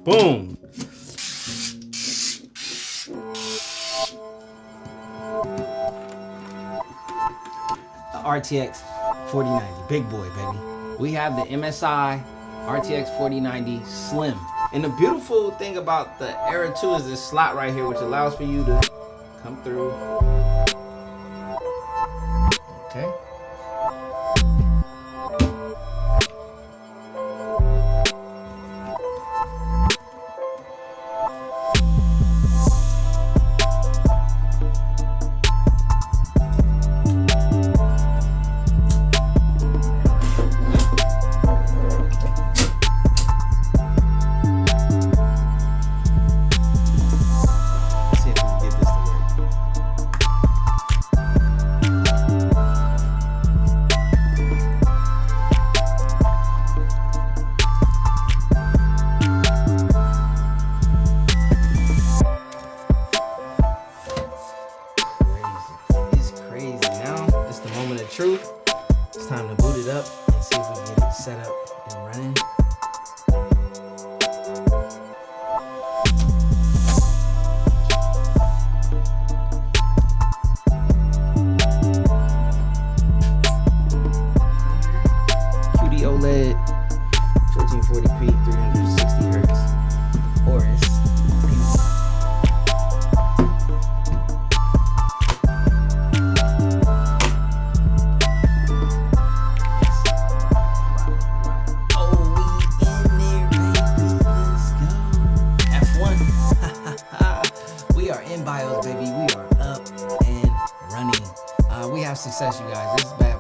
Boom. The RTX 4090, big boy, baby. We have the MSI RTX 4090 Slim. And the beautiful thing about the Era 2 is this slot right here, which allows for you to come through. Okay. Truth. It's time to boot it up and see if we can get it set up and running. QD OLED, 1440p, 360 hertz. Oris. BIOS, baby, we are up and running. We have success, you guys. This is bad.